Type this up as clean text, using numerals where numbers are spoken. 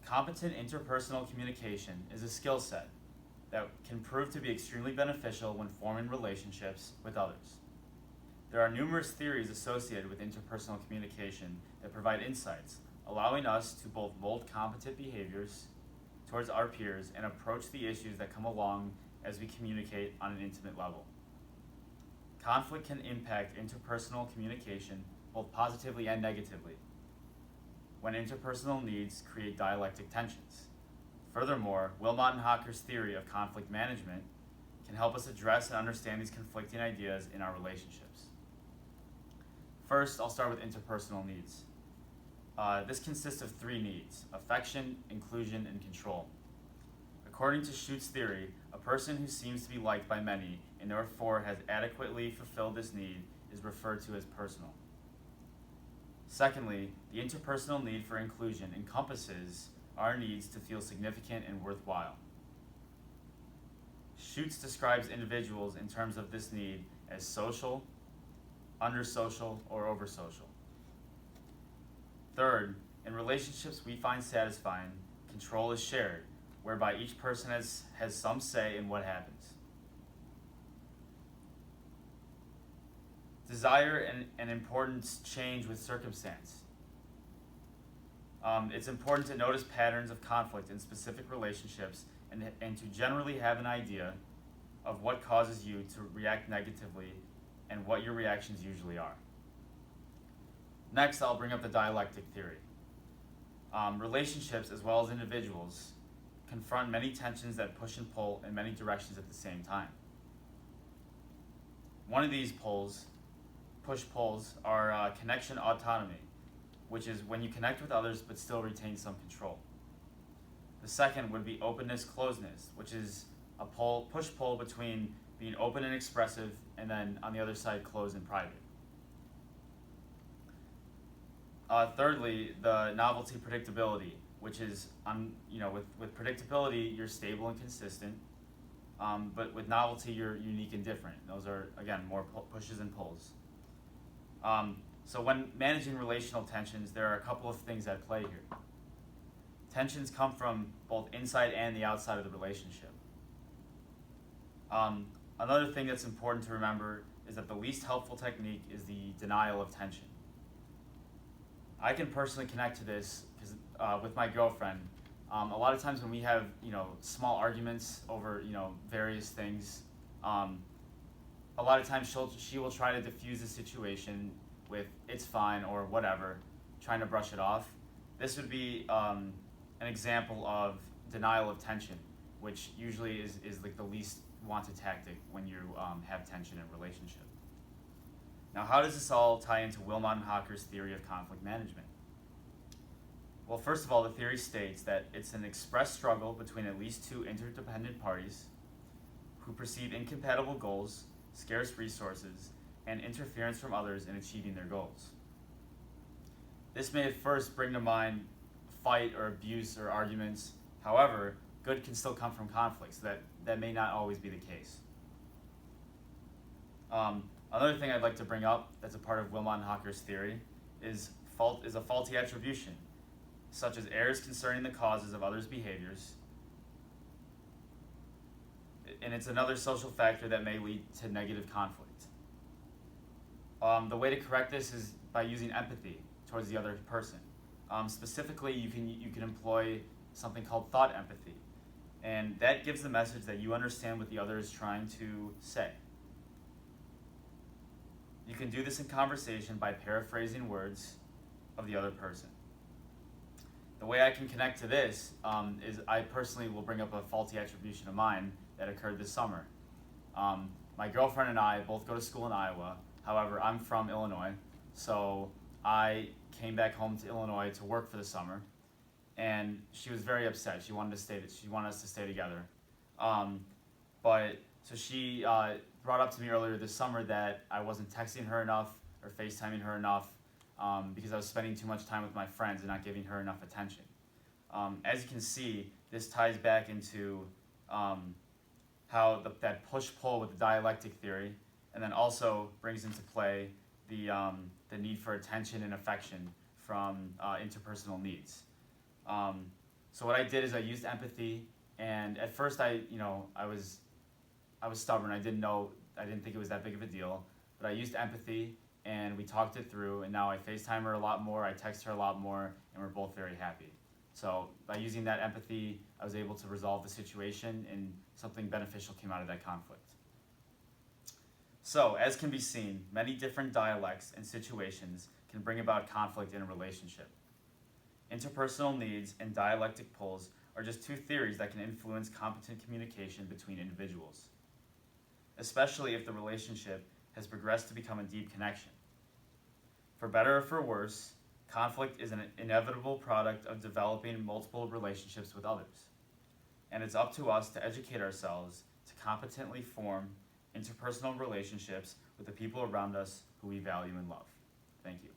Competent interpersonal communication is a skill set that can prove to be extremely beneficial when forming relationships with others. There are numerous theories associated with interpersonal communication that provide insights, allowing us to both mold competent behaviors towards our peers and approach the issues that come along as we communicate on an intimate level. Conflict can impact interpersonal communication both positively and negatively when interpersonal needs create dialectic tensions. Furthermore, Wilmot and Hocker's theory of conflict management can help us address and understand these conflicting ideas in our relationships. First, I'll start with interpersonal needs. This consists of three needs: affection, inclusion, and control. According to Schutz's theory, a person who seems to be liked by many and therefore has adequately fulfilled this need is referred to as personal. Secondly, the interpersonal need for inclusion encompasses our needs to feel significant and worthwhile. Schutz describes individuals in terms of this need as social, undersocial, or oversocial. Third, in relationships we find satisfying, control is shared, whereby each person has some say in what happens. Desire and importance change with circumstance. It's important to notice patterns of conflict in specific relationships and to generally have an idea of what causes you to react negatively and what your reactions usually are. Next, I'll bring up the dialectic theory. Relationships, as well as individuals, confront many tensions that push and pull in many directions at the same time. One of these push-pulls, are connection autonomy, which is when you connect with others but still retain some control. The second would be openness-closeness, which is a push-pull between being open and expressive and then on the other side closed and private. Thirdly, the novelty predictability, which is with predictability you're stable and consistent, but with novelty you're unique and different. Those are again more pushes and pulls. So when managing relational tensions, there are a couple of things at play here. Tensions come from both inside and the outside of the relationship. Another thing that's important to remember is that the least helpful technique is the denial of tension. I can personally connect to this because with my girlfriend, a lot of times when we have small arguments over various things, a lot of times she will try to diffuse the situation with "it's fine" or whatever, trying to brush it off. This would be an example of denial of tension, which usually is like the least wanted tactic when you have tension in a relationship. Now, how does this all tie into Wilmot and Hocker's theory of conflict management? Well, first of all, the theory states that it's an express struggle between at least two interdependent parties who perceive incompatible goals, scarce resources, and interference from others in achieving their goals. This may at first bring to mind fight or abuse or arguments. However, good can still come from conflict, so that may not always be the case. Another thing I'd like to bring up that's a part of Wilmot and Hocker's theory is a faulty attribution, such as errors concerning the causes of others' behaviors, and it's another social factor that may lead to negative conflict. The way to correct this is by using empathy towards the other person. Specifically, you can employ something called thought empathy, and that gives the message that you understand what the other is trying to say. You can do this in conversation by paraphrasing words of the other person. The way I can connect to this is I personally will bring up a faulty attribution of mine that occurred this summer. My girlfriend and I both go to school in Iowa. However, I'm from Illinois, so I came back home to Illinois to work for the summer, and she was very upset. She wanted us to stay together. So she brought up to me earlier this summer that I wasn't texting her enough or FaceTiming her enough because I was spending too much time with my friends and not giving her enough attention. As you can see, this ties back into how that push-pull with the dialectic theory, and then also brings into play the need for attention and affection from interpersonal needs. So what I did is I used empathy, and at first I was stubborn. I didn't think it was that big of a deal, but I used empathy and we talked it through, and now I FaceTime her a lot more, I text her a lot more, and we're both very happy. So by using that empathy, I was able to resolve the situation and something beneficial came out of that conflict. So, as can be seen, many different dialects and situations can bring about conflict in a relationship. Interpersonal needs and dialectic pulls are just two theories that can influence competent communication between individuals, especially if the relationship has progressed to become a deep connection. For better or for worse, conflict is an inevitable product of developing multiple relationships with others, and it's up to us to educate ourselves to competently form interpersonal relationships with the people around us who we value and love. Thank you.